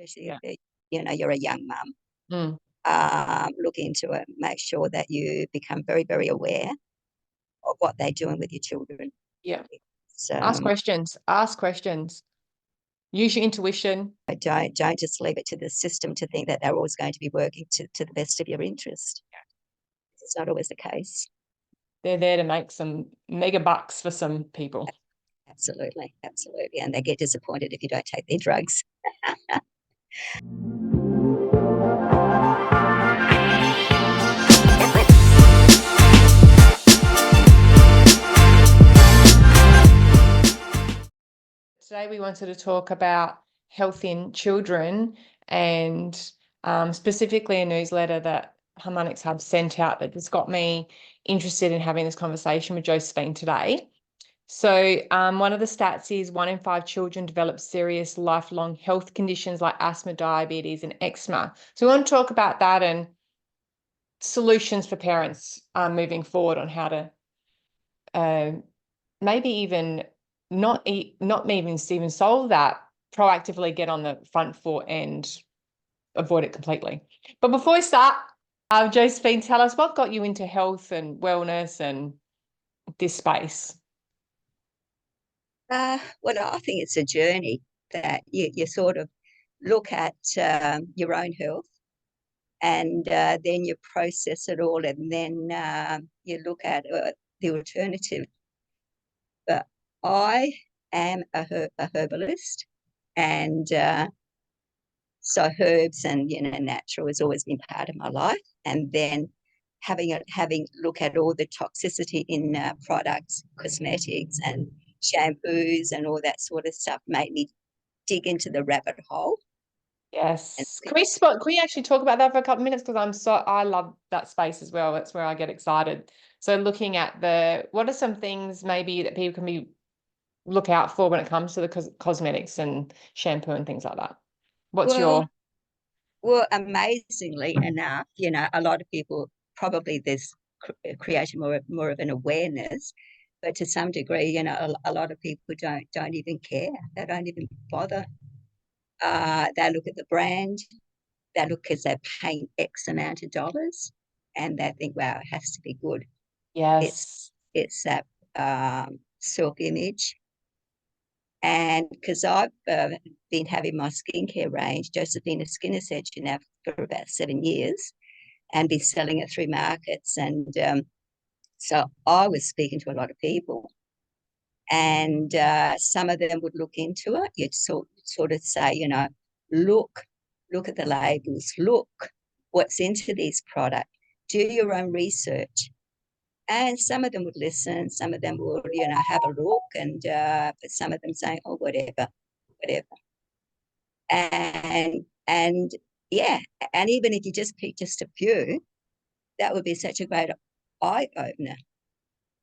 especially Yeah. if you're a young mum. Mm. Look into it. Make sure that you become very, very aware of what they're doing with your children. Yeah. So Ask questions. Ask questions. Use your intuition. don't just leave it to the system to think that they're always going to be working to the best of your interest. It's not always the case. They're there to make some mega bucks for some people. Absolutely, absolutely. And they get disappointed if you don't take their drugs. Today we wanted to talk about health in children and specifically a newsletter that Harmonics Hub sent out that just got me interested in having this conversation with Josephine today. So one of the stats is 1 in 5 children develop serious lifelong health conditions like asthma, diabetes, and eczema. So we want to talk about that and solutions for parents moving forward on how to maybe even not even solve that, proactively get on the front foot and avoid it completely. But before we start, Josephine, tell us what got you into health and wellness and this space. Well, I think it's a journey that you sort of look at your own health, and then you process it all, and then you look at the alternative. But I am a herbalist, and so herbs and natural has always been part of my life. And then having look at all the toxicity in products, cosmetics, and shampoos, and all that sort of stuff made me dig into the rabbit hole. Yes. Can we actually talk about that for a couple of minutes? Because I love that space as well. That's where I get excited. So looking at what are some things maybe that people can look out for when it comes to the cosmetics and shampoo and things like that? Well, amazingly enough, a lot of people probably there's creating more of an awareness, but to some degree, a lot of people don't even care. They don't even bother. They look at the brand, they look because they're paying X amount of dollars, and they think, wow, it has to be good. Yes. It's that self-image. And because I've been having my skincare range, Josephine Skin Essential, now for about 7 years, and been selling it through markets. And so I was speaking to a lot of people, and some of them would look into it. You'd sort of say, look at the labels, look what's into these products, do your own research. And some of them would listen, some of them would, have a look, and but some of them saying, oh, whatever. And yeah, and even if you just pick just a few, that would be such a great eye opener.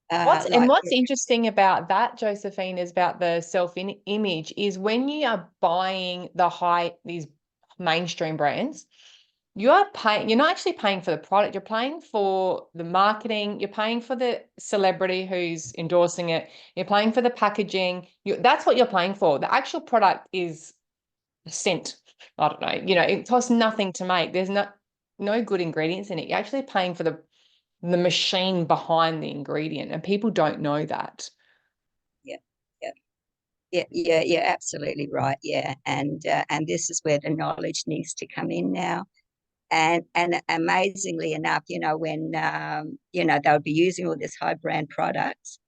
What's interesting about that, Josephine, is about the self-image is when you are buying these mainstream brands, you're not actually paying for the product, you're paying for the marketing, you're paying for the celebrity who's endorsing it, you're paying for the packaging. That's what you're paying for. The actual product is a cent. I don't know, it costs nothing to make. There's no good ingredients in it. You're actually paying for the machine behind the ingredient, and people don't know that. Yeah, you're absolutely right. Yeah, and this is where the knowledge needs to come in now. And amazingly enough, when they would be using all this high brand products,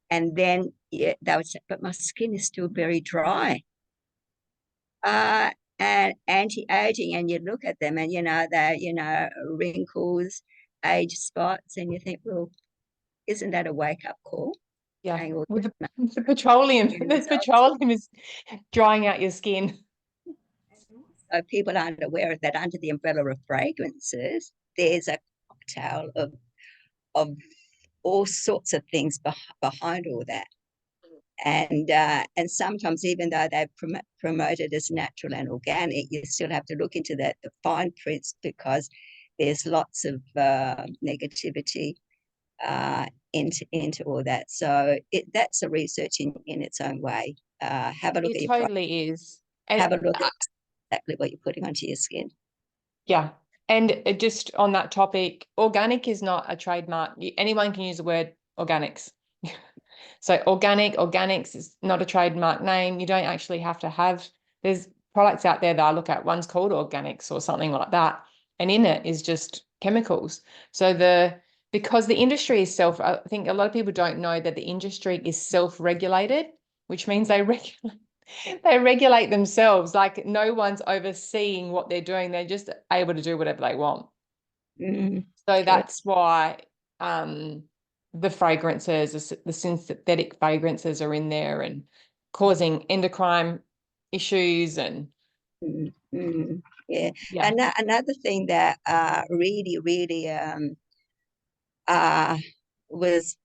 and then they would say, "But my skin is still very dry." And anti-aging, and you look at them, and they're wrinkles, age spots, and you think, well, isn't that a wake up call? Yeah, with the petroleum, the petroleum is drying out your skin. So people aren't aware that under the umbrella of fragrances, there's a cocktail of all sorts of things behind all that. And sometimes, even though they're promoted as natural and organic, you still have to look into the fine prints, because there's lots of negativity into all that. So that's a research in its own way. Have a look at your totally is. have a look at exactly what you're putting onto your skin. Yeah. And just on that topic, organic is not a trademark. Anyone can use the word organics. So organics is not a trademark name. You don't actually have to have, there's products out there that I look at, one's called organics or something like that. And in it is just chemicals. So because the industry is I think a lot of people don't know that the industry is self-regulated, which means they regulate themselves. Like no one's overseeing what they're doing. They're just able to do whatever they want. So True. that's why the fragrances, the synthetic fragrances are in there and causing endocrine issues and Yeah. yeah. Another thing that really was,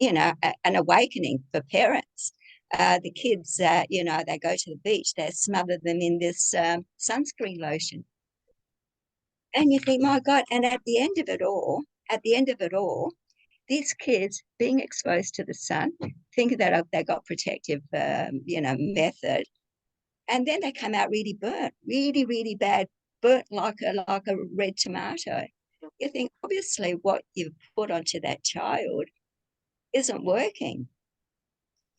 an awakening for parents. The kids, they go to the beach, they smother them in this sunscreen lotion. And you think, my God, and at the end of it all, these kids being exposed to the sun, thinking that they got protective, method, and then they come out really burnt, really bad, burnt like a red tomato. You think, obviously, what you've put onto that child isn't working.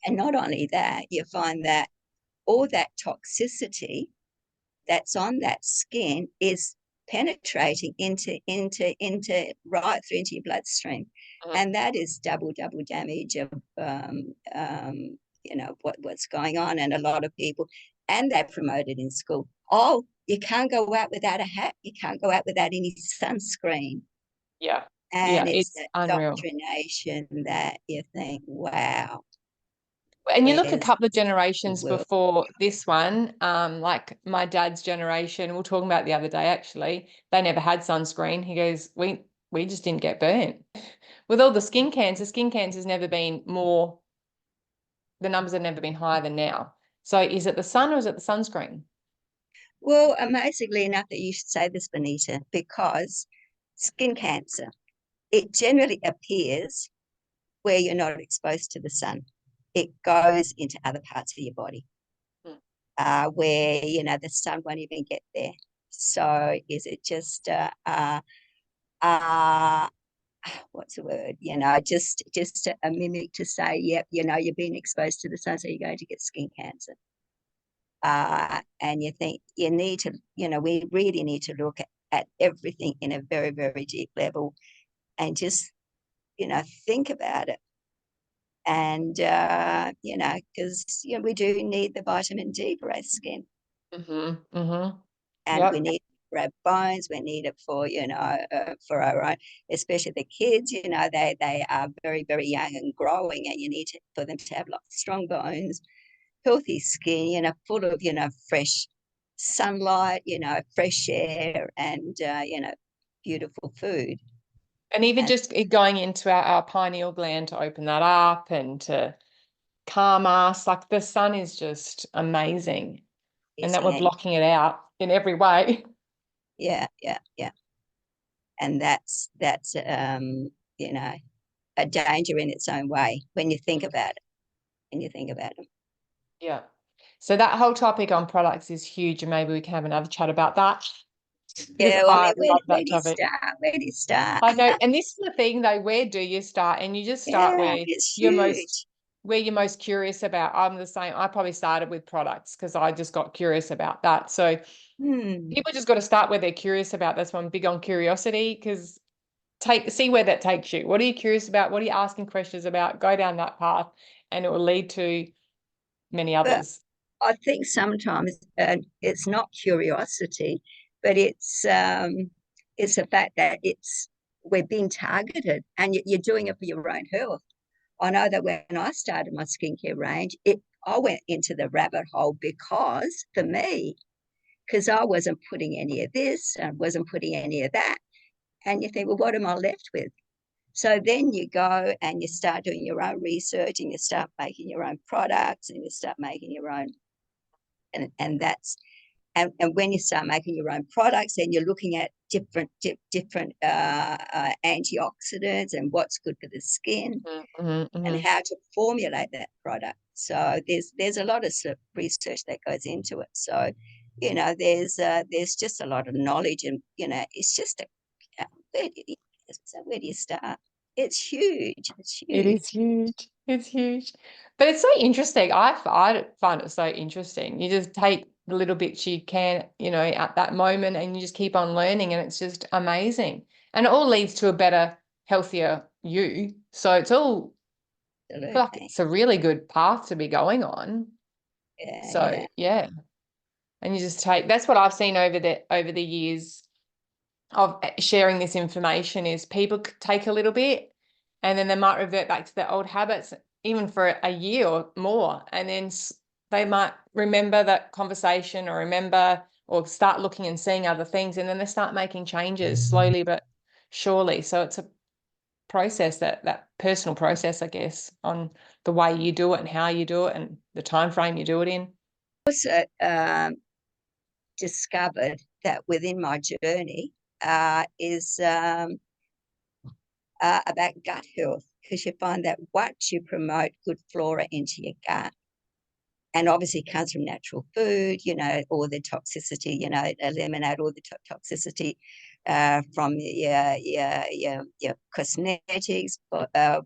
And not only that, you find that all that toxicity that's on that skin is penetrating into right through into your bloodstream, and that is double damage of what's going on. And a lot of people, and they promote it in school. Oh, you can't go out without a hat. You can't go out without any sunscreen. Yeah. And Yeah, it's it's that unreal. indoctrination that you think, wow, And you look a where's couple of the generations world? before this one, like my dad's generation, we were talking about the other day, actually, they never had sunscreen. He goes, we just didn't get burnt. With all the skin cancer's never been more, the numbers have never been higher than now. So is it the sun or is it the sunscreen? Well, amazingly enough that you should say this, Benita, because skin cancer, it generally appears where you're not exposed to the sun. It goes into other parts of your body, where, the sun won't even get there. So is it just, uh, what's the word? Just a mimic to say, yep, you're being exposed to the sun, so you're going to get skin cancer. And you think you need to, we really need to look at everything in a very, very deep level and just, think about it. And, because, we do need the vitamin D for our skin, and we Yep. need it for our bones. We need it for, for our own, especially the kids, they are very, very young and growing, and you need for them to have lots of strong bones, healthy skin, full of, fresh sunlight, fresh air, and, beautiful food. And even And just it going into our pineal gland to open that up and to calm us, like the sun is just amazing. And that we're and blocking it out in every way. yeah. And that's a danger in its own way when you think about it. When you think about it. Yeah. So that whole topic on products is huge, and maybe we can have another chat about that because Yeah, well, I I mean, love where that do you topic. start? Where do you start? I know, and this is the thing though, where do you start? And you just start Yeah, it's huge. where you're most curious about. I'm the same. I probably started with products because I just got curious about that. So Hmm. people just got to start where they're curious about. That's why I'm big on curiosity, because see where that takes you. What are you curious about? What are you asking questions about? Go down that path and it will lead to many But others. I think sometimes it's not curiosity, but it's the fact that we're being targeted, and you're doing it for your own health. I know that when I started my skincare range, I went into the rabbit hole because for me, because I wasn't putting any of this and wasn't putting any of that. And you think, well, what am I left with? So then you go and you start doing your own research, and you start making your own products, and you start making your own, and that's and when you start making your own products, then you're looking at different antioxidants and what's good for the skin, and Mm-hmm. how to formulate that product. So there's a lot of research that goes into it. So there's just a lot of knowledge, and it's just where do you start? It's huge. It's It huge. is huge. It's huge. But it's so interesting. I find it so interesting. You just take the little bits you can, at that moment, and you just keep on learning, and it's just amazing. And it all leads to a better, healthier you. So it's all, I feel like Absolutely. it's a really good path to be going on. Yeah, So yeah. yeah. And you just that's what I've seen over the years of sharing this information is people take a little bit and then they might revert back to their old habits even for a year or more, and then they might remember that conversation or remember or start looking and seeing other things, and then they start making changes slowly but surely. So it's a process, that personal process, I guess, on the way you do it and how you do it and the time frame you do it in. Also, discovered that within my journey is about gut health, because you find that what you promote good flora into your gut, and obviously it comes from natural food, all the toxicity, eliminate all the toxicity from your cosmetics,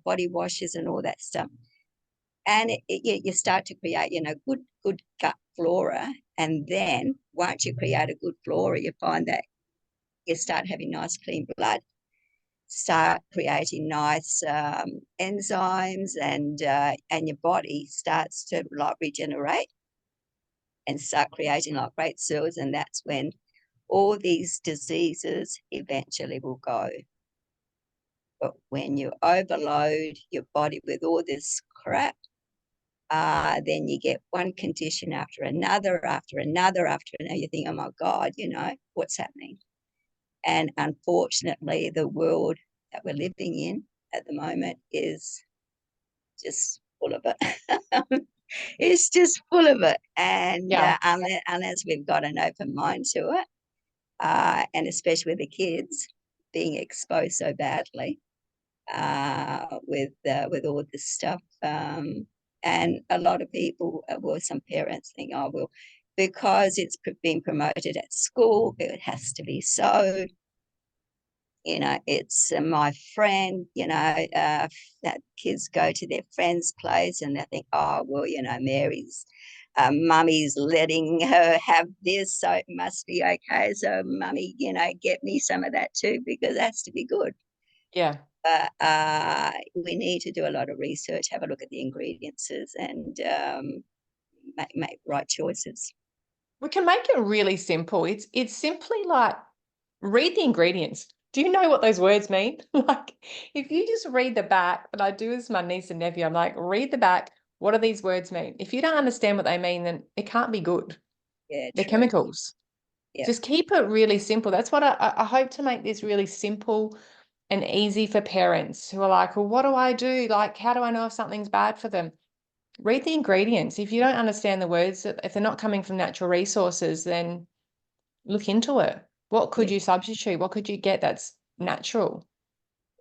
body washes, and all that stuff. And you start to create, good gut flora. And then once you create a good flora, you find that you start having nice, clean blood, start creating nice enzymes, and your body starts to like regenerate and start creating like great cells, and that's when all these diseases eventually will go. But when you overload your body with all this crap, then you get one condition after another, after another, after another. You think, oh my God, what's happening? And unfortunately, the world that we're living in at the moment is just full of it. It's just full of it. And Yeah. unless we've got an open mind to it, and especially with the kids being exposed so badly with all this stuff. And a lot of people, well, some parents think, oh, well, because it's being promoted at school, it has to be so. It's my friend, that kids go to their friend's place and they think, oh, well, Mary's mummy's letting her have this, so it must be okay. So, mummy, get me some of that too, because it has to be good. Yeah. But we need to do a lot of research, have a look at the ingredients, and make right choices. We can make it really simple. It's simply like read the ingredients. Do you know what those words mean? Like if you just read the back, and I do this with my niece and nephew, I'm like, read the back. What do these words mean? If you don't understand what they mean, then it can't be good. Yeah, They're true. chemicals. Yeah, Just keep it really simple. That's what I hope to make this really simple and easy for parents who are like, well, what do I do? Like, how do I know if something's bad for them? Read the ingredients. If you don't understand the words, if they're not coming from natural resources, then look into it. What could yeah, you substitute? What could you get that's natural?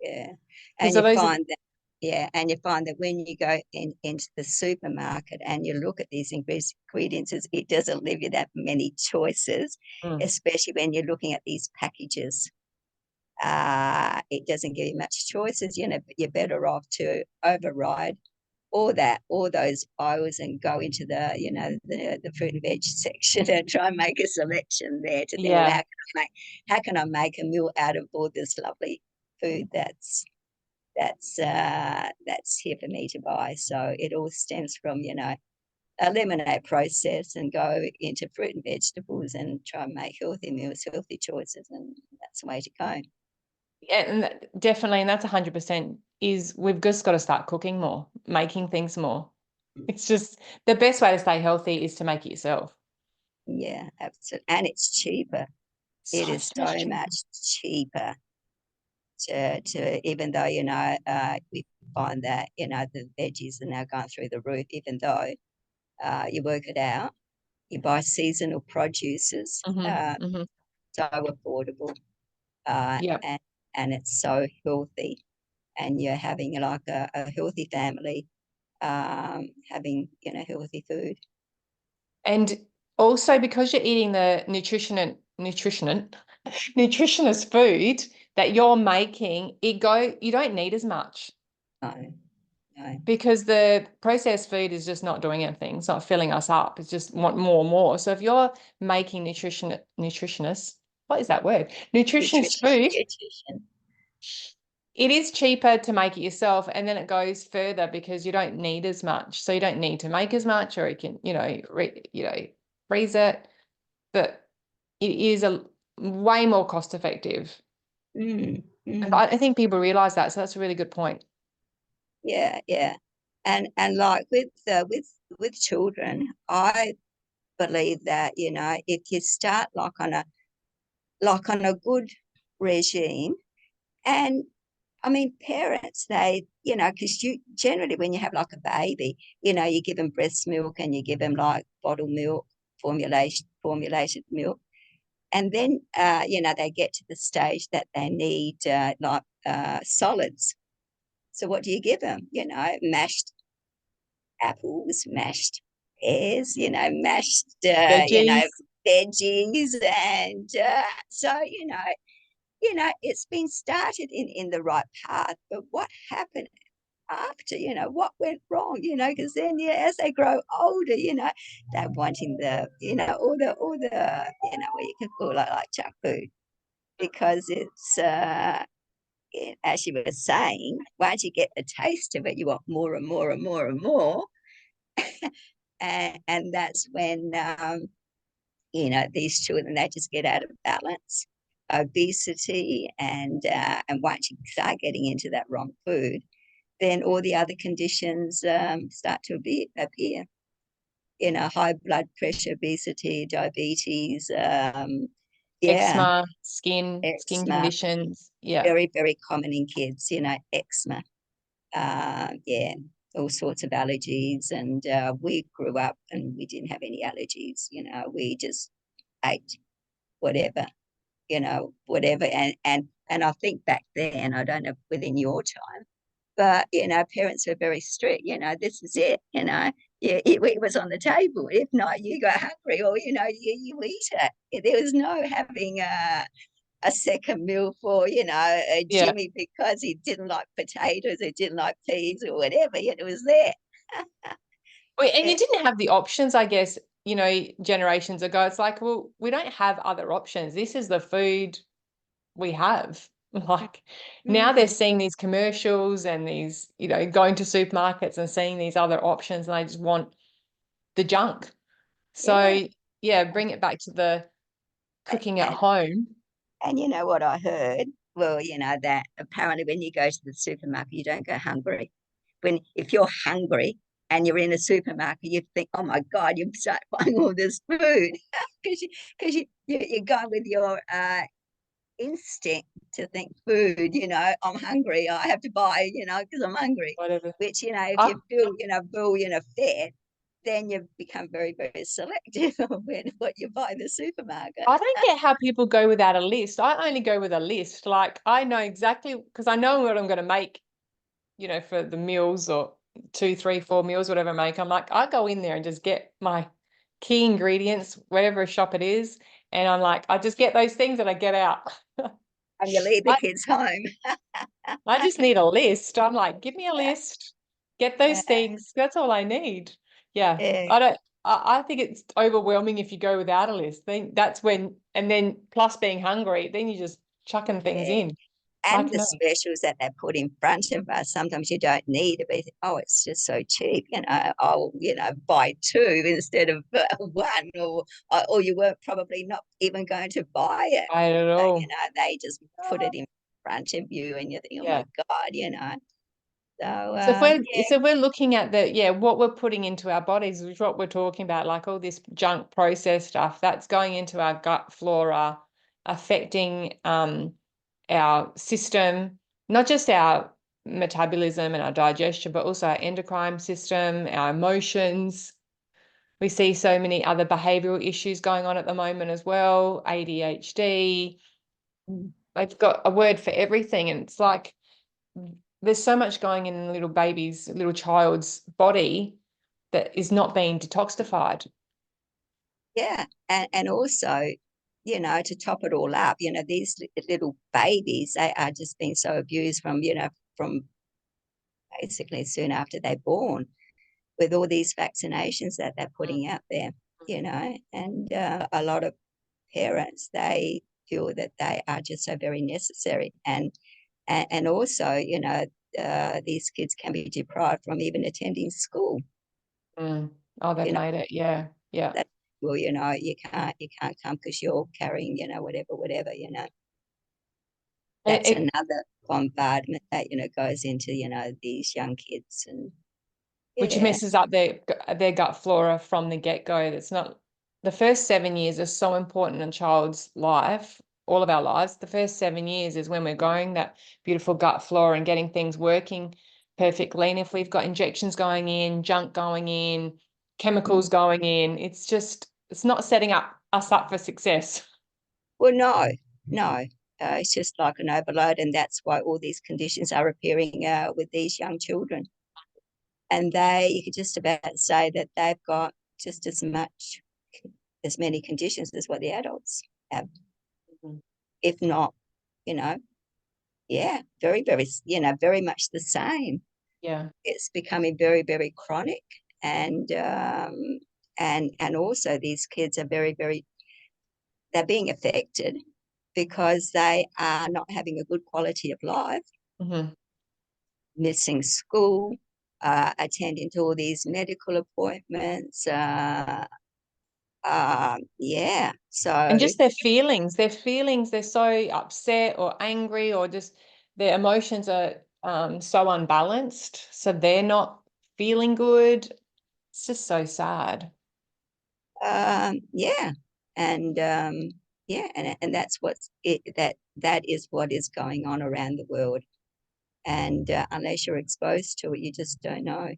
yeah. Because And you those are, find that, yeah, and you find that when you go into the supermarket and you look at these ingredients, it doesn't leave you that many choices, mm, especially when you're looking at these packages. It doesn't give you much choices. But you're better off to override all those aisles and go into the fruit and veg section and try and make a selection there to think, well, yeah, how can I make a meal out of all this lovely food that's here for me to buy. So it all stems from eliminate process and go into fruit and vegetables and try and make healthy meals, healthy choices, and that's the way to go. yeah, and definitely, and that's 100% is we've just got to start cooking more, making things more. It's just the best way to stay healthy is to make it yourself. Yeah, absolutely. And it's cheaper. It So, is so much so cheaper. much cheaper to even though we find that the veggies are now going through the roof, even though you work it out, you buy seasonal produces, Hmm. so affordable, uh, Yeah. and and it's so healthy, and you're having like a healthy family, having healthy food. And also because you're eating the nutritionist food that you're making, you don't need as much. No, no. Because the processed food is just not doing anything. It's not filling us up. It's just want more and more. So if you're making nutritionist, what is that word? Nutritionist food, Nutrition. it is cheaper to make it yourself, and then it goes further because you don't need as much. So you don't need to make as much, or you can, freeze it. But it is a way more cost effective. Mm, mm. I think people realize that. So that's a really good point. Yeah, yeah. And like with children, I believe that, if you start like on a good regime, and I mean, parents, they, because you generally, when you have like a baby, you give them breast milk and you give them like bottled milk, formulated milk. And then, they get to the stage that they need solids. So what do you give them? Mashed apples, mashed pears, mashed, Veggies. veggies. And so, it's been started in the right path. But what happened after, what went wrong, because then, yeah, as they grow older, they're wanting all the, what you can call it, like junk food, because as you were saying, once you get the taste of it, you want more and more and more and more. And that's when, these children, they just get out of balance, obesity, and once you start getting into that wrong food, then all the other conditions start to appear. High blood pressure, obesity, diabetes, yeah, Eczema, skin eczema, conditions. Yeah. very, very common in kids, eczema, yeah, all sorts of allergies. And we grew up and we didn't have any allergies, we just ate whatever, whatever. And I think back then, I don't know within your time, but parents were very strict. This is it. It was on the table. If not, you go hungry, or you eat it. There was no having a second meal for Yeah. Jimmy because he didn't like potatoes or didn't like peas or whatever. Yet it was there. And you Yeah. didn't have the options, I guess, generations ago. It's like, well, we don't have other options. This is the food we have. Like now they're Mm, seeing these commercials and these, going to supermarkets and seeing these other options, and they just want the junk. yeah. So yeah, bring it back to the cooking at And home. and you know what I heard? Well, that apparently when you go to the supermarket, you don't go hungry. If you're hungry and you're in a supermarket, you think, oh my God, you start buying all this food because you're going with your instinct to think food, I'm hungry, I have to buy, because I'm hungry. Whatever. Which, if I, you feel, full, fed, then you become very, very selective of what you buy in the supermarket. I don't get how people go without a list. I only go with a list. Like I know exactly because I know what I'm going to make, for the meals or 2, 3, 4 meals, whatever I make. I'm like, I go in there and just get my key ingredients, whatever shop it is. And I'm like, I just get those things and I get out. And you leave the I, kids home. I just need a list. I'm like, give me a list, get those things. That's all I need. Yeah. Yeah, I think it's overwhelming if you go without a list. Then that's when, and then plus being hungry, then you're just chucking things yeah. in. And Like, the no, specials that they put in front of us, sometimes you don't need it, but oh, it's just so cheap, I'll, buy two instead of one, or you weren't probably not even going to buy it. I don't But, know. they just put it in front of you and you think, oh Yeah. my God, So, So if we're looking at what we're putting into our bodies, which is what we're talking about, like all this junk processed stuff, that's going into our gut flora, affecting our system, not just our metabolism and our digestion, but also our endocrine system, our emotions. We see so many other behavioral issues going on at the moment as well, ADHD. yeah. They've got a word for everything, and it's like there's so much going in a little child's body that is not being detoxified. Yeah. And also, to top it all up, these little babies, they are just being so abused from basically soon after they're born, with all these vaccinations that they're putting out there, and a lot of parents, they feel that they are just so very necessary. And also, these kids can be deprived from even attending school. Mm. Oh, they've You know, made it. Yeah. Yeah. that, well, you can't come because you're carrying, whatever. That's It, another bombardment that, goes into, these young kids. And which yeah. messes up their gut flora from the get-go. That's not the first 7 years are so important in a child's life, all of our lives. The first 7 years is when we're growing that beautiful gut flora and getting things working perfectly. And if we've got injections going in, junk going in, chemicals going in, it's not setting us up for success. Well, no. It's just like an overload, and that's why all these conditions are appearing with these young children. And you could just about say that they've got just as many conditions as what the adults have, Mhm. if not, you know, yeah, very, very, very much the same. Yeah. It's becoming very, very chronic, and also these kids are very, very, they're being affected because they are not having a good quality of life, Mm-hmm. missing school, attending to all these medical appointments. Yeah, And so just their feelings, they're so upset or angry, or just their emotions are so unbalanced. So they're not feeling good. It's just so sad. yeah, and yeah, and that's that is what is going on around the world. And unless you're exposed to it, you just don't know.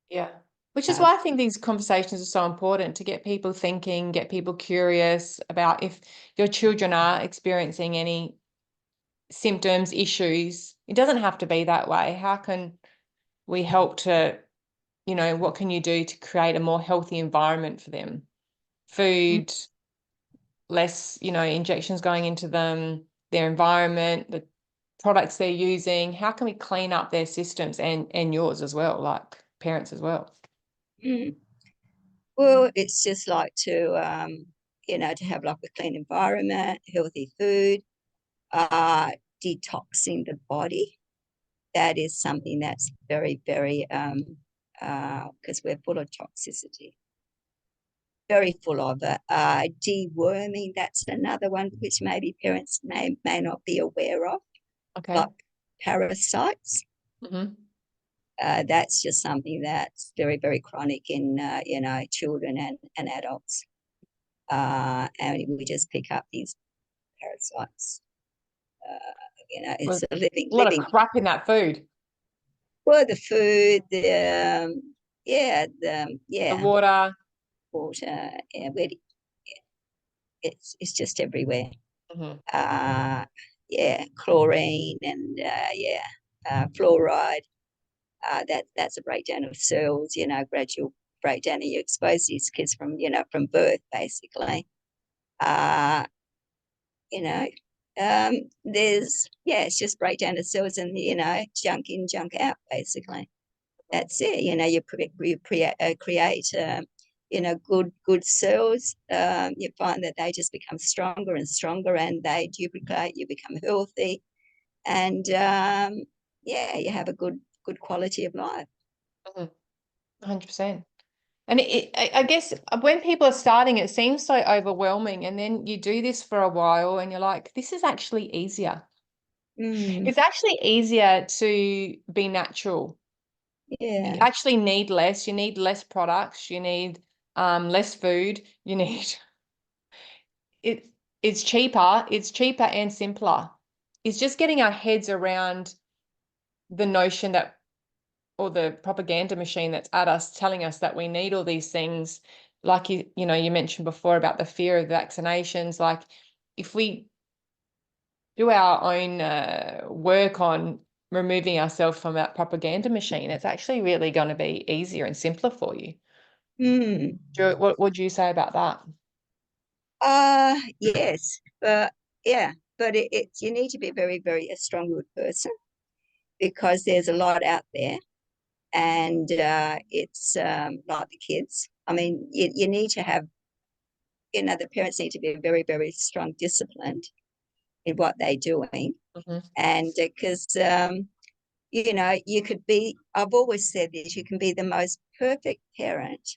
Yeah. Which is Uh, why I think these conversations are so important, to get people thinking, get people curious about if your children are experiencing any symptoms, issues. It doesn't have to be that way. How can we help to, what can you do to create a more healthy environment for them? Food, less, injections going into them, their environment, the products they're using. How can we clean up their systems and yours as well, like parents as well? mm, well, it's just like to have like a clean environment, healthy food, uh, detoxing the body. That is something that's very, very, because we're full of toxicity, very full of it. Deworming, that's another one which maybe parents may not be aware of, Okay. like parasites. Mm-hmm. That's just something that's very, very chronic in, children and adults. And we just pick up these parasites. Well, It's a living, a lot of living. crap in that food. Well, the food, The water. water, yeah, it's just everywhere. Mm-hmm. Uh, yeah, chlorine and fluoride. That's a breakdown of cells. Gradual breakdown, and you expose these kids from birth, basically. Uh, you know, it's just breakdown of cells, and junk in, junk out, basically. That's it. Create good cells. You find that they just become stronger and stronger, and they duplicate. You become healthy, and yeah, you have a good quality of life. Mm-hmm. 100%. And I guess when people are starting, it seems so overwhelming. And then you do this for a while and you're like, this is actually easier. Mm, It's actually easier to be natural. You yeah. actually need less. You need less products. You need less food. You need it. It's cheaper. It's cheaper and simpler. It's just getting our heads around the notion that, or the propaganda machine that's at us, telling us that we need all these things. Like you mentioned before about the fear of vaccinations. Like, if we do our own work on removing ourselves from that propaganda machine, it's actually really going to be easier and simpler for you. Mm. What would you say about that? Yes, but yeah, but it's you need to be very, very a strong-willed person because there's a lot out there, and it's like the kids. I mean, you need to have, the parents need to be very, very strong, disciplined in what they're doing, Mhm. and because you could be. I've always said this: you can be the most perfect parent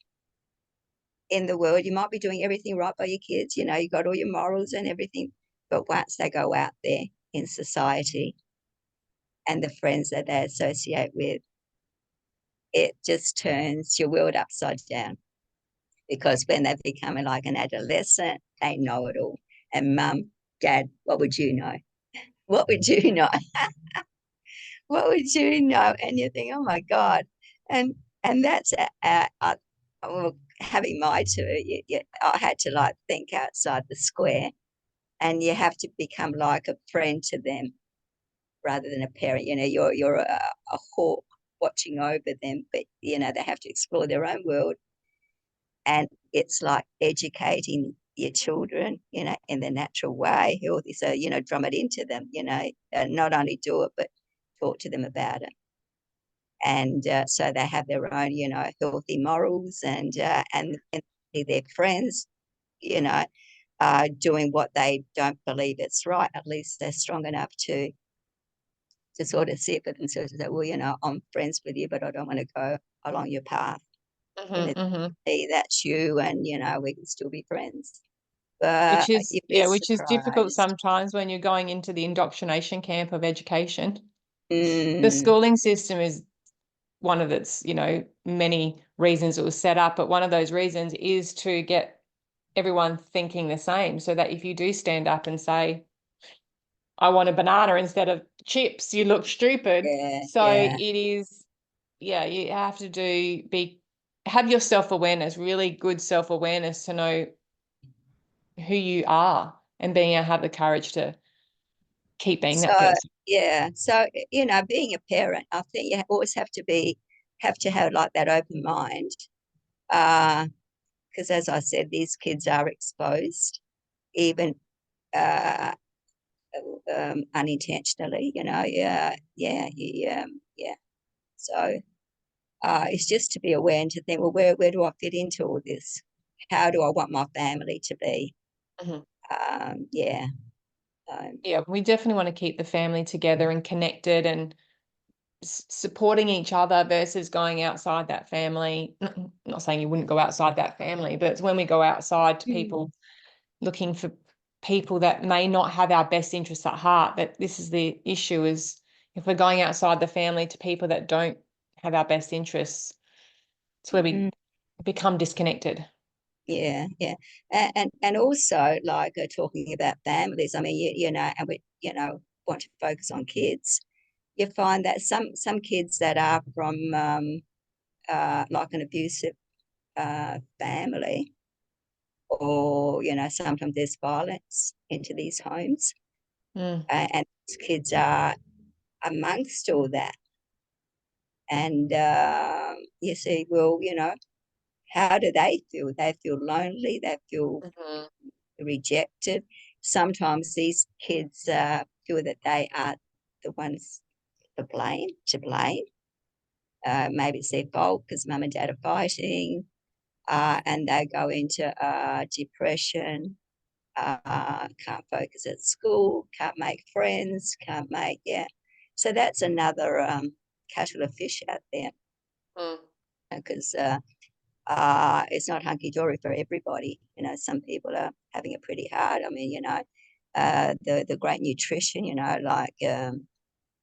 in the world. You might be doing everything right by your kids. You got all your morals and everything, but once they go out there in society and the friends that they associate with, it just turns your world upside down. Because when they're becoming like an adolescent, they know it all. And mum, dad, what would you know? What would you know? What would you know? And you think, oh my God. And that's well, having my two, I had to like think outside the square, and you have to become like a friend to them rather than a parent. You're a hawk watching over them, but they have to explore their own world, and it's like educating your children, in the natural way, healthy. So drum it into them, not only do it but talk to them about it, and so they have their own, healthy morals, and their friends, you know, doing what they don't believe it's right. At least they're strong enough to sort of see it for themselves and say, well, I'm friends with you, but I don't want to go along your path. Mhm, mhm. See, that's you, and we can still be friends. But Which is, you'd be yeah, which is difficult surprised. sometimes when you're going into the indoctrination camp of education. The Mm, schooling system is one of its, many reasons it was set up, but one of those reasons is to get everyone thinking the same, so that if you do stand up and say, I want a banana instead of chips, you look stupid. yeah, So yeah. it is, yeah, you have to have your self-awareness, really good self-awareness, to know who you are, and being able to have the courage to keep being So that person. yeah, so being a parent, I think you always have to have like that open mind. Because as I said, these kids are exposed, even uh, unintentionally. Yeah, yeah, yeah, yeah. So it's just to be aware and to think, well, where do I fit into all this? How do I want my family to be? Mhm. Yeah. Yeah, we definitely want to keep the family together and connected, and supporting each other versus going outside that family. Not saying you wouldn't go outside that family, but it's when we go outside to Mm. people, looking for people that may not have our best interests at heart. That this is the issue: is if we're going outside the family to people that don't have our best interests, it's where we Mm. become disconnected. Yeah, yeah, and also like talking about families. I mean, and we want to focus on kids. You find that some kids that are from like an abusive family, or sometimes there's violence into these homes, Mm, and these kids are amongst all that, and you see, well, how do they feel? They feel lonely. They feel mhm, rejected. Sometimes these kids feel that they are the ones to blame. Maybe it's their fault because mum and dad are fighting, and they go into depression, can't focus at school, can't make friends, can't make, yeah. So that's another kettle of fish out there, mm, because it's not hunky dory for everybody. Some people are having it pretty hard. I mean, the great nutrition, like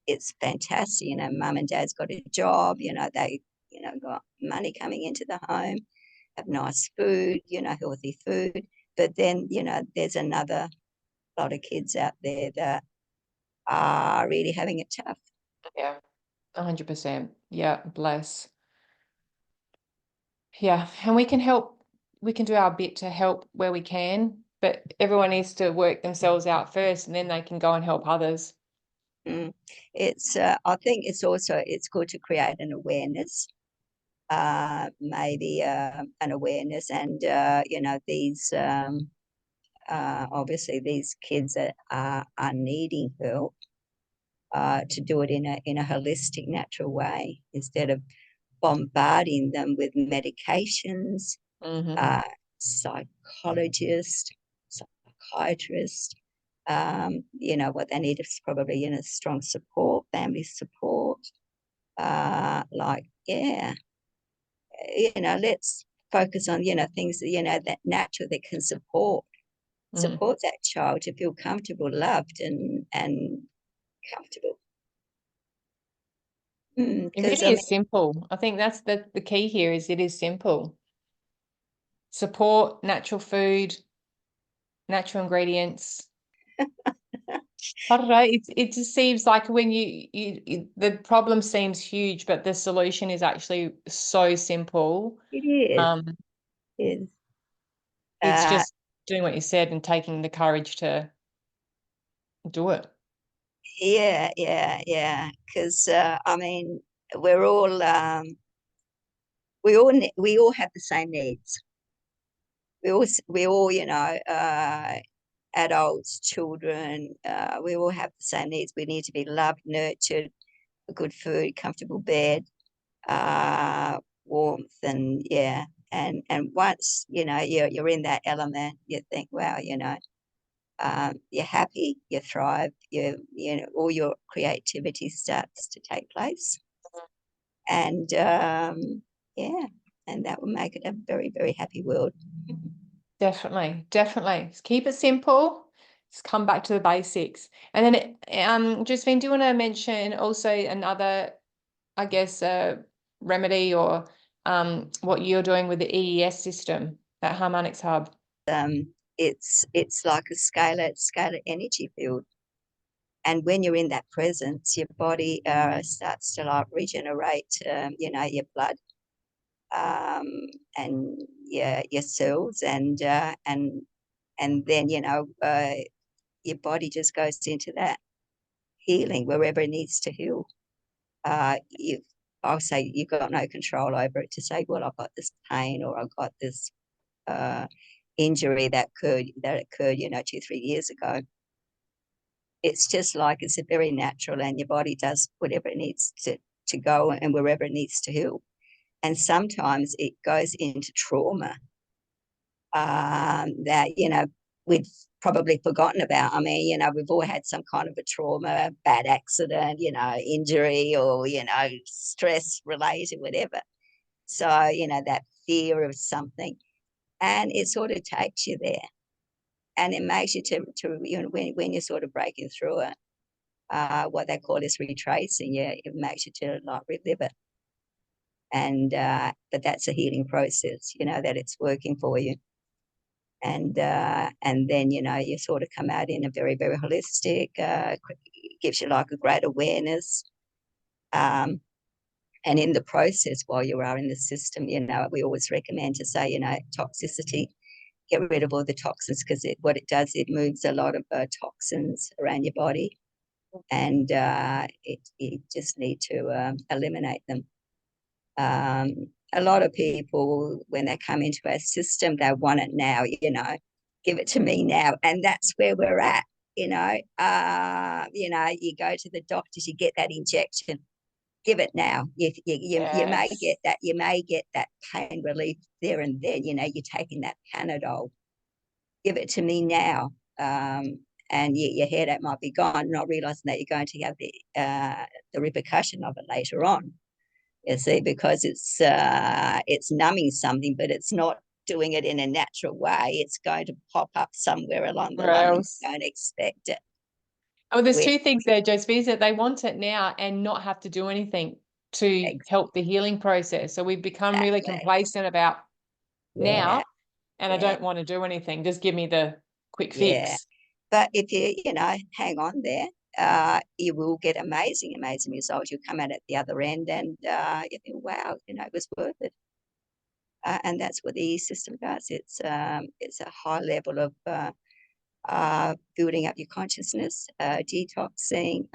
it's fantastic. Mum and dad's got a job. They got money coming into the home, have nice food. Healthy food. But then there's another lot of kids out there that are really having it tough. yeah, 100%. Yeah, bless. Yeah, and we can help. We can do our bit to help where we can, but everyone needs to work themselves out first, and then they can go and help others. Mm. It's I think it's good to create an awareness, maybe an awareness, and these obviously these kids are needing help to do it in a holistic, natural way instead of bombarding them with medications, Mm-hmm. uh, psychologists, psychiatrists. What they need is probably, strong support, family support. Let's focus on, things that, that natural that can Mm-hmm. support that child to feel comfortable, loved, and comfortable. It Because really is simple. I think that's the key here is it is simple. Support, natural food, natural ingredients. I don't know. It just seems like when the problem seems huge, but the solution is actually so simple. it is, Um, is. it's Uh, just doing what you said and taking the courage to do it. yeah, yeah, yeah. Because I mean, we're all we all have the same needs. We all, adults, children, we all have the same needs. We need to be loved, nurtured, good food, comfortable bed, uh, warmth, and yeah. And once you're in that element, you think, wow, you're happy, you thrive, all your creativity starts to take place, and yeah, and that will make it a very, very happy world. Definitely, definitely. Just keep it simple. Just come back to the basics. And then, Josephine, do you want to mention also another, I guess, remedy or what you're doing with the EES system at Harmonics Hub? It's like a scalar energy field, and when you're in that presence, your body starts to like regenerate, your blood, um, and your cells, and then your body just goes into that healing wherever it needs to heal. You I'll say you've got no control over it to say, well, I've got this pain or I've got this uh, injury that occurred, 2, 3 years ago. It's just like it's a very natural, and your body does whatever it needs to go and wherever it needs to heal. And sometimes it goes into trauma that we've probably forgotten about. I mean, we've all had some kind of a trauma, bad accident, injury, or stress related, whatever. So that fear of something, and it sort of takes you there, and it makes you to when you're sort of breaking through it. What they call is retracing. Yeah, it makes you to like relive it, and but that's a healing process. That it's working for you, and then you sort of come out in a very, very holistic. Gives you like a great awareness, um, and in the process while you are in the system, we always recommend to say, toxicity. Get rid of all the toxins because what it does, it moves a lot of toxins around your body, and it just need to eliminate them. A lot of people, when they come into our system, they want it now, give it to me now. And that's where we're at, you go to the doctors, you get that injection, give it now. Yes. You may get that pain relief there and then, you're taking that Panadol, give it to me now. And your headache might be gone, not realizing that you're going to have the repercussion of it later on. You see, because it's numbing something, but it's not doing it in a natural way. It's going to pop up somewhere along the Where line when else? you don't expect it. Oh, there's With two things there, Josephine, is that they want it now and not have to do anything to help the healing process. So we've become really exactly, complacent about yeah, now, and I yeah, don't want to do anything. Just give me the quick yeah. fix. But if hang on there, you will get amazing, amazing results. You'll come out at the other end, and you think, wow, it was worth it. And that's what the E system does. It's a high level of building up your consciousness, detoxing.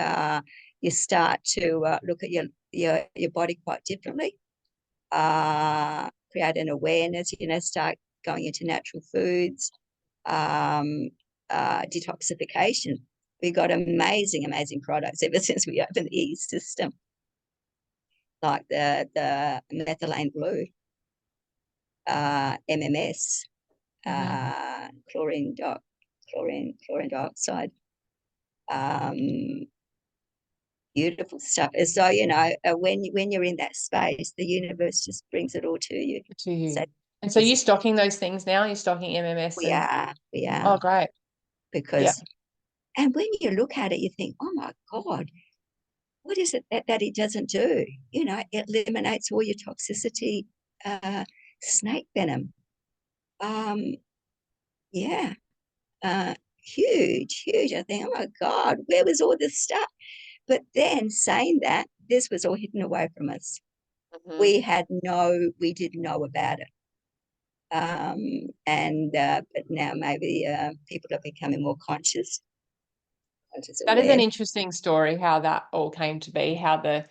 You start to look at your body quite differently. Create an awareness. Start going into natural foods. detoxification. We got amazing, amazing products ever since we opened the system, like the methylene blue, MMS, chlorine dioxide, beautiful stuff. So when you're in that space, the universe just brings it all to you. To you. So, and so you're stocking those things now? You're stocking MMS? We are. Oh, great. Because, and when you look at it, you think, oh my God, what is it that it doesn't do? It eliminates all your toxicity, snake venom. Yeah, huge, huge. I think, oh my God, where was all this stuff? But then saying that, this was all hidden away from us. We didn't know about it. But now maybe people are becoming more conscious. That is an interesting story, how that all came to be, how the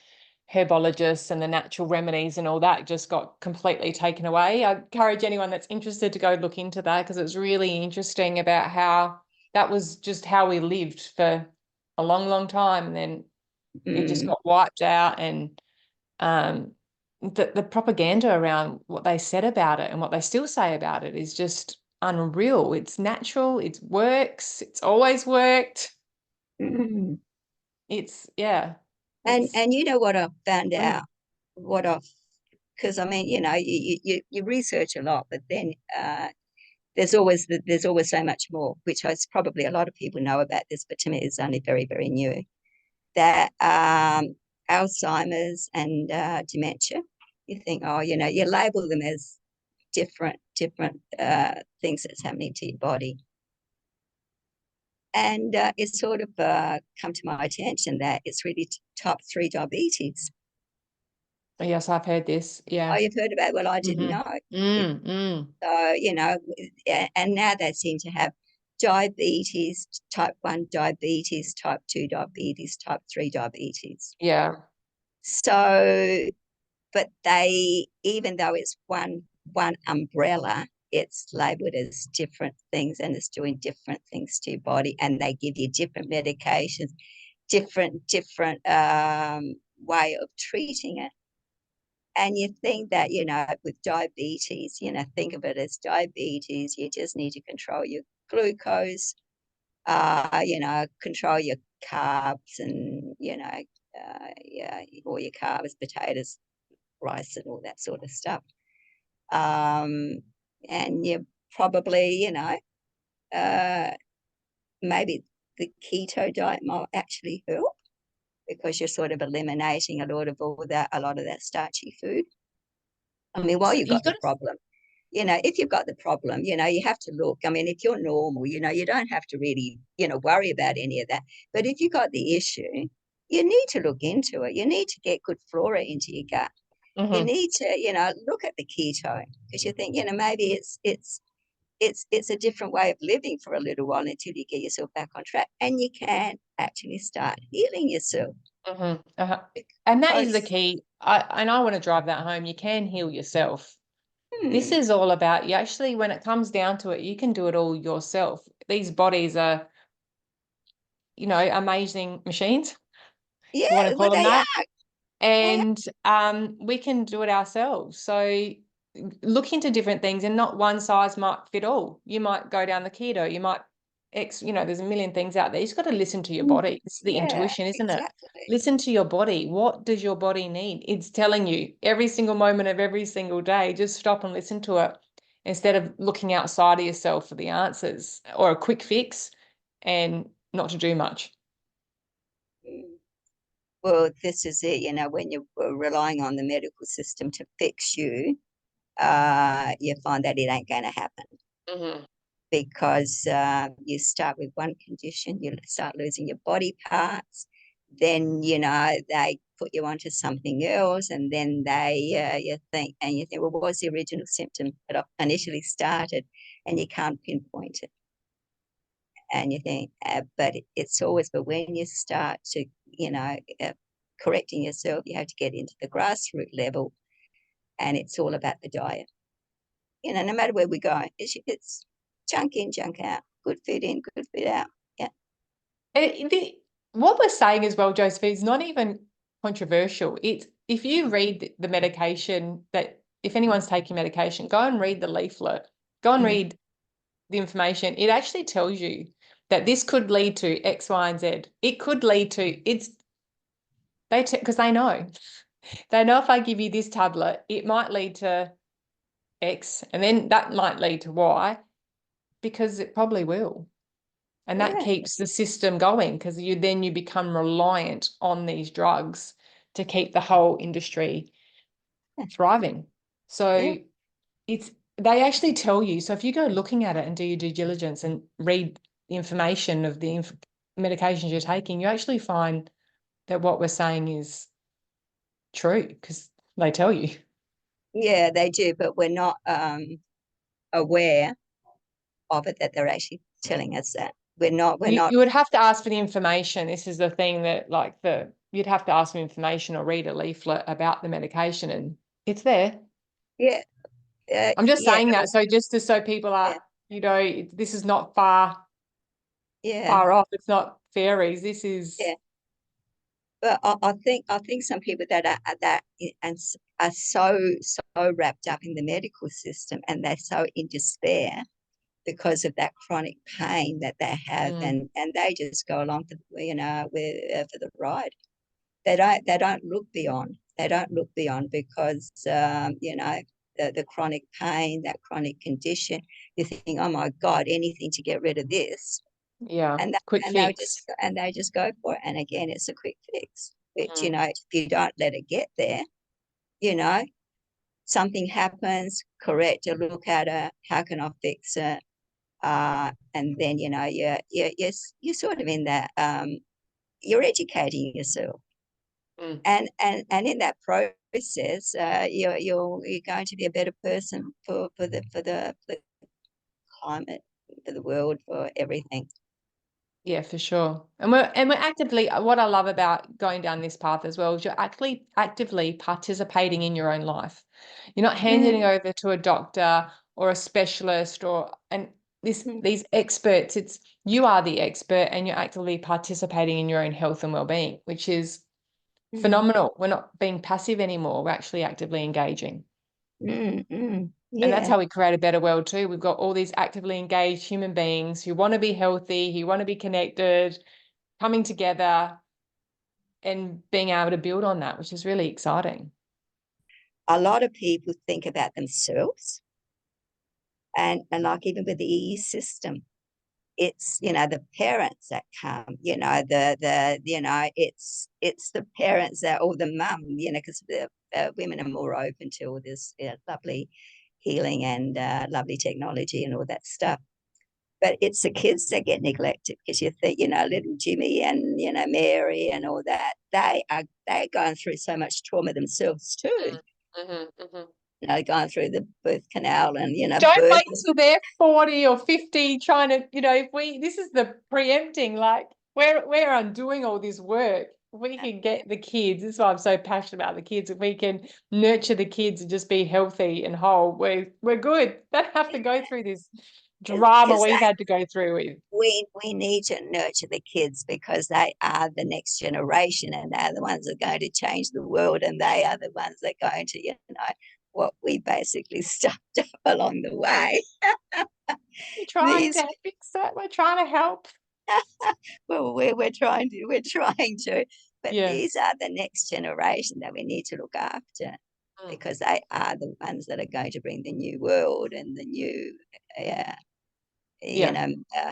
herbologists and the natural remedies and all that just got completely taken away. I encourage anyone that's interested to go look into that, because it's really interesting about how that was just how we lived for a long, long time, and then it just got wiped out. And the propaganda around what they said about it and what they still say about it is just unreal. It's natural, it works, it's always worked. It's and you know what I found out, because I mean, you research a lot, but then there's always so much more, which is probably a lot of people know about this, but to me it's only very, very new. That Alzheimer's and dementia, you think, oh, you label them as different things that's happening to your body. And it sort of come to my attention that it's really type 3 diabetes. Yes, I've heard this. Yeah. Oh, you've heard about it? Well, I didn't know. So, and now they seem to have diabetes, type 1 diabetes, type 2 diabetes, type 3 diabetes. Yeah. So, but even though it's one umbrella, it's labeled as different things, and it's doing different things to your body, and they give you different medications, different way of treating it. And you think that, with diabetes, think of it as diabetes, you just need to control your glucose, control your carbs, and all your carbs, potatoes, rice, and all that sort of stuff. And you probably, maybe the keto diet might actually help, because you're sort of eliminating a lot of that starchy food. I mean, while you've got the problem, if you've got the problem, you have to look. I mean, if you're normal, you don't have to really, worry about any of that. But if you've got the issue, you need to look into it. You need to get good flora into your gut. You need to, look at the keto, because you think, maybe it's a different way of living for a little while until you get yourself back on track, and you can actually start healing yourself. And that is the key. I want to drive that home. You can heal yourself. This is all about you. Actually, when it comes down to it, you can do it all yourself. These bodies are, amazing machines. Yeah, you want to call them that. Are. And we can do it ourselves. So look into different things, and not one size might fit all. You might go down the keto. You might there's a million things out there. You just got to listen to your body. It's the intuition, isn't it? Listen to your body. What does your body need? It's telling you every single moment of every single day. Just stop and listen to it, instead of looking outside of yourself for the answers or a quick fix and not to do much. Well, this is it. When you're relying on the medical system to fix you, you find that it ain't going to happen. Because you start with one condition, you start losing your body parts, then they put you onto something else, and then you think, well, what was the original symptom that initially started, and you can't pinpoint it, and you think, but it's always, but when you start to correcting yourself, you have to get into the grassroots level, and it's all about the diet. No matter where we go, it's junk in, junk out, good food in, good food out. Yeah. What we're saying as well, Josephine, is not even controversial. It's if you read the medication that if anyone's taking medication, go and read the leaflet, go and read the information. It actually tells you that this could lead to X, Y, and Z. It could lead to because they know. They know if I give you this tablet, it might lead to X, and then that might lead to Y, because it probably will. And that Yeah. keeps the system going, because you become reliant on these drugs to keep the whole industry thriving. So they actually tell you. So if you go looking at it and do your due diligence and read the information of the medications you're taking, you actually find that what we're saying is true, because they tell you. Yeah, they do, but we're not aware of it, that they're actually telling us that. We're not. You would have to ask for the information. This is the thing that, like, you'd have to ask for information or read a leaflet about the medication, and it's there. Yeah. I'm just Yeah. saying that so people are, this is not far Yeah. off. It's not fairies. This is Yeah. But I think some people that are so wrapped up in the medical system, and they're so in despair because of that chronic pain that they have, and they just go along for for the ride. They don't look beyond. They don't look beyond, because the chronic pain, that chronic condition. You think, oh my God, anything to get rid of this, quick fix. and they just go for it. And again, it's a quick fix, which Mm. if you don't let it get there, you know, something happens. Correct. You look at it. How can I fix it? And then you're sort of in that. You're educating yourself, Mm. and in that process, you're going to be a better person for the climate, for the world, for everything. Yeah, for sure. And we're actively, what I love about going down this path as well is you're actually actively participating in your own life. You're not handing it Mm, over to a doctor or a specialist mm, these experts. It's you are the expert, and you're actively participating in your own health and well-being, which is mm, phenomenal. We're not being passive anymore. We're actually actively engaging. And that's yeah. how we create a better world too. We've got all these actively engaged human beings who want to be healthy, who want to be connected, coming together and being able to build on that, which is really exciting. A lot of people think about themselves, and like even with the EU system, it's the parents that come, it's the parents that, or the mum, because the women are more open to all this lovely healing and lovely technology and all that stuff. But it's the kids that get neglected, because you think, little Jimmy and Mary and all that, they're going through so much trauma themselves too. Going through the birth canal and Don't birth. wait till they're 40 or 50 trying to, this is the preempting, like we're undoing all this work. If we can get the kids, this is why I'm so passionate about the kids. If we can nurture the kids and just be healthy and whole, we're good. They don't have to go through this drama Because we've had to go through with. we need to nurture the kids, because they are the next generation, and they're the ones that are going to change the world, and they are the ones that are going to what we basically stuffed up along the way. We're trying These to fix it. We're trying to help. well, we're trying to, but Yeah. these are the next generation that we need to look after, Mm. because they are the ones that are going to bring the new world and the new uh, Yeah.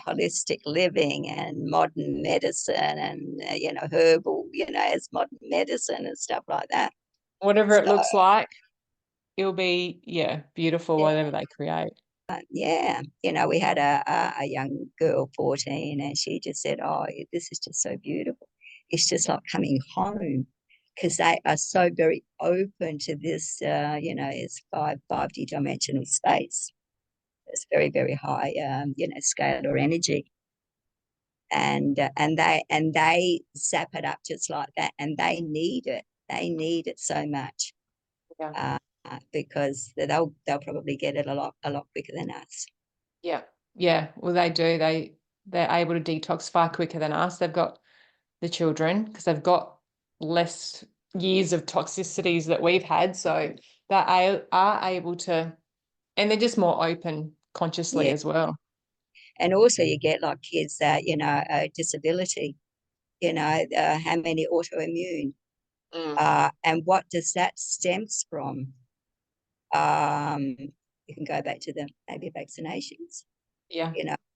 holistic living and modern medicine, and herbal, as modern medicine and stuff like that. Whatever it So looks like, it'll be, beautiful, yeah, whatever they create. yeah, we had a young girl, 14, and she just said, "Oh, this is just so beautiful. It's just like coming home." Because they are so very open to this, it's 5D dimensional space. It's very, very high, scalar energy, and they zap it up just like that, and they need it. They need it so much, Yeah. because they'll probably get it a lot quicker than us. Yeah. Yeah, well, they do. They're able to detox far quicker than us. They've got the children because they've got less years of toxicities that we've had. So they are able to, and they're just more open consciously Yeah. as well. And also you get like kids that, disability, how many autoimmune, Mm. and what does that stems from? You can go back to the maybe vaccinations, Yeah.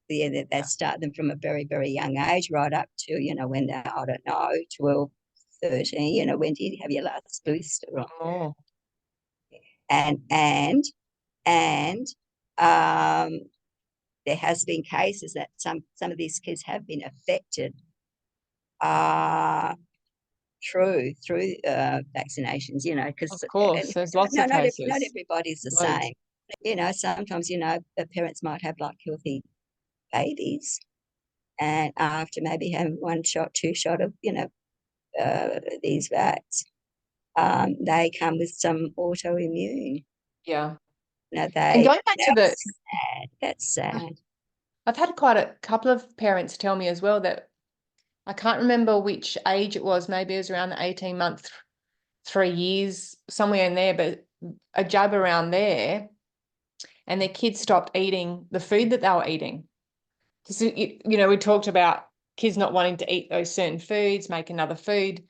they start them from a very, very young age, right up to, when they're, I don't know, 12, 13, when did you have your last booster? Oh, And um, there has been cases that some of these kids have been affected uh, through vaccinations, because of course. There's lots of not cases. everybody's the Loads. same. Sometimes, the parents might have like healthy babies, and after maybe having one shot, two shot of, these vats, they come with some autoimmune. Yeah. And They going back to the, that's sad. I've had quite a couple of parents tell me as well that I can't remember which age it was. Maybe it was around the 18-month, 3 years, somewhere in there, but a jab around there, and their kids stopped eating the food that they were eating. Because, we talked about kids not wanting to eat those certain foods, make another food.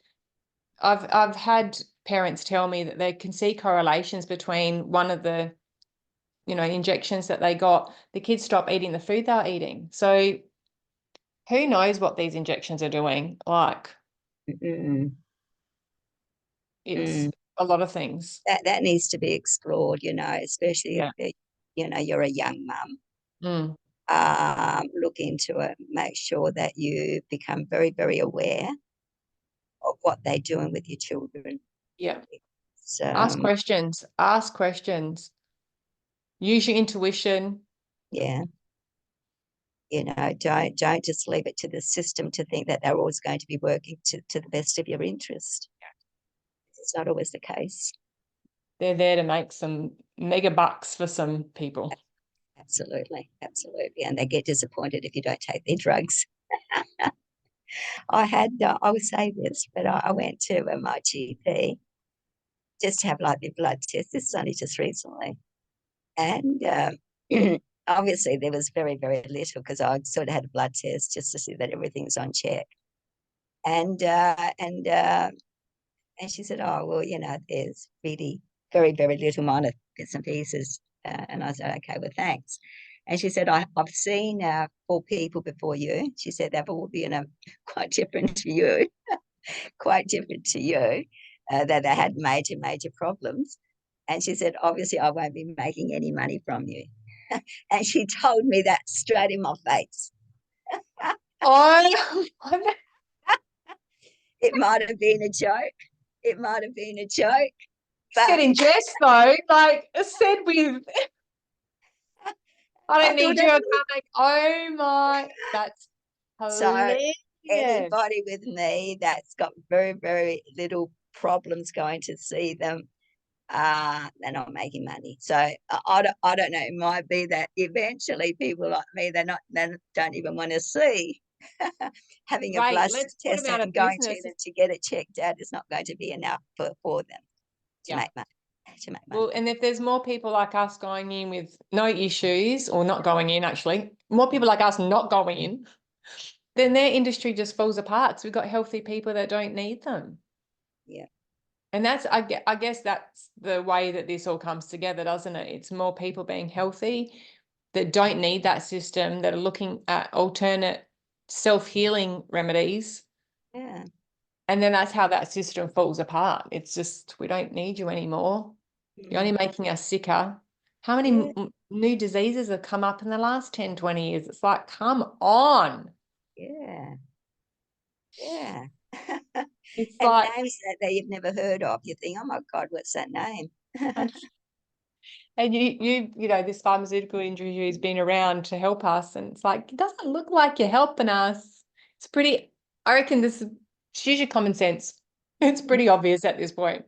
I've had parents tell me that they can see correlations between one of the, injections that they got. The kids stop eating the food they're eating. So who knows what these injections are doing? Like, Mm, it's mm. a lot of things. That needs to be explored, especially if Yeah. you're a young mum. Mm. Look into it, make sure that you become very, very aware of what they're doing with your children. Yeah. So, Ask questions. Ask questions. Use your intuition. yeah, don't just leave it to the system to think that they're always going to be working to the best of your interest. It's not always the case. They're there to make some mega bucks for some people. Absolutely, absolutely, and they get disappointed if you don't take their drugs. I would say this, but I went to my GP just to have like the blood test. This is only just recently, and obviously there was very, very little because I sort of had a blood test just to see that everything's on check. And she said, "Oh well, there's really very, very little minor bits and pieces." And I said, "Okay, well, thanks." And she said, I've seen 4 people before you. She said they've all been quite different to you, quite different to you, that they had major, major problems. And she said, obviously, I won't be making any money from you. And she told me that straight in my face. Oh, It might have been a joke. It might have been a joke, said but in jest though, like said with, I I don't thought need you. I it. can't make. Oh my, that's So hilarious. anybody with me that's got very, very little problems going to see them, they're not making money. So I don't know. It might be that eventually people like me, they don't even want to see. Having a Wait, blood let's put them test out of and going to business. them to get it checked out is not going to be enough for them to Yeah. make money. To make money. Well, and if there's more people like us going in with no issues, or not going in, actually, more people like us not going in, then their industry just falls apart. So we've got healthy people that don't need them. Yeah. And that's, I guess that's the way that this all comes together, doesn't it? It's more people being healthy that don't need that system, that are looking at alternate self-healing remedies. Yeah. And then that's how that system falls apart. It's just, we don't need you anymore. You're only making us sicker. How many Yeah. new diseases have come up in the last 10, 20 years? It's like, come on. Yeah. Yeah. It's And like, names that you've never heard of. You think, oh my God, what's that name? and this pharmaceutical industry has been around to help us. And it's like, it doesn't look like you're helping us. It's pretty, I reckon this is, use your common sense. It's pretty obvious at this point.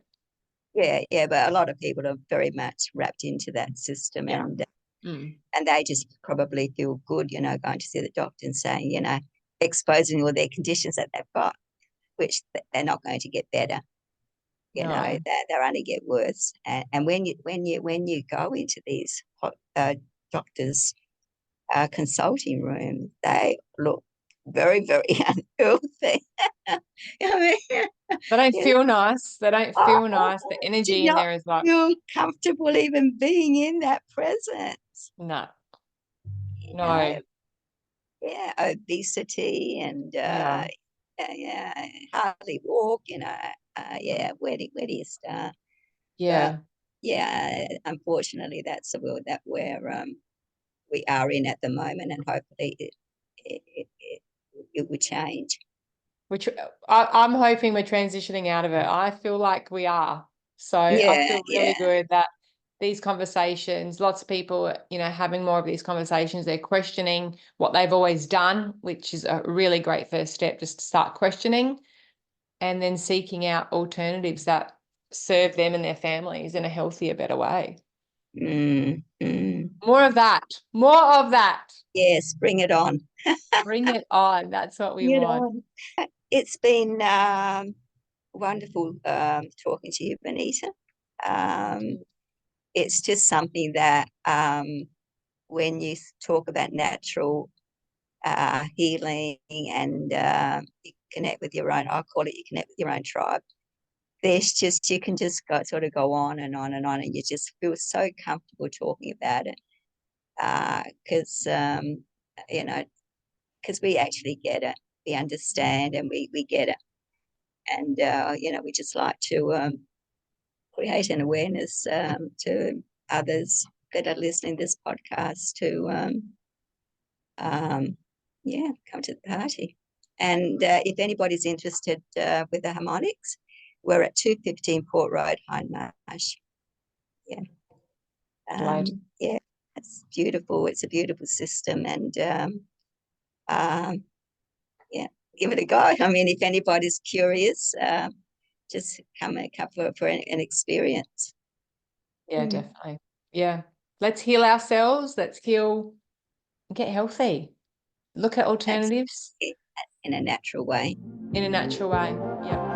Yeah, yeah, but a lot of people are very much wrapped into that system, Yeah. and Mm. And they just probably feel good, going to see the doctor and saying, exposing all their conditions that they've got, which they're not going to get better. No. They're only get worse. And when you go into these doctors' consulting room, they look very, very unhealthy. I mean, They don't you know, feel nice. They don't feel nice. The do energy in not there is like, feel comfortable even being in that presence. no, You know, no. yeah, obesity and Yeah. yeah, hardly walk. Yeah, where do you start? But Yeah. yeah, unfortunately, that's the world that we are in at the moment, and hopefully it will change. Which I'm hoping we're transitioning out of it. I feel like we are. So I Yeah, feel really yeah. good that these conversations, lots of people, having more of these conversations, they're questioning what they've always done, which is a really great first step, just to start questioning and then seeking out alternatives that serve them and their families in a healthier, better way. Mm, mm. More of that. More of that. Yes, bring it on. Bring it on. That's what we Bring it want. on. It's been wonderful talking to you, Benita. Um, it's just something that when you talk about natural healing and you connect with your own, I call it you connect with your own tribe. You can just sort of go on and on and on, and you just feel so comfortable talking about it because, you know, because we actually get it, we understand, and we get it. And, we just like to create an awareness to others that are listening to this podcast to, yeah, come to the party. And if anybody's interested with the harmonics, we're at 215 Port Road, Hindmarsh. Yeah. Glad. Yeah, it's beautiful. It's a beautiful system. And um, yeah, give it a go. I mean, if anybody's curious, just come for an experience. Yeah, Mm. definitely. Yeah. Let's heal ourselves. Let's heal, get healthy. Look at That's alternatives it in a natural way. in a natural way. Yeah.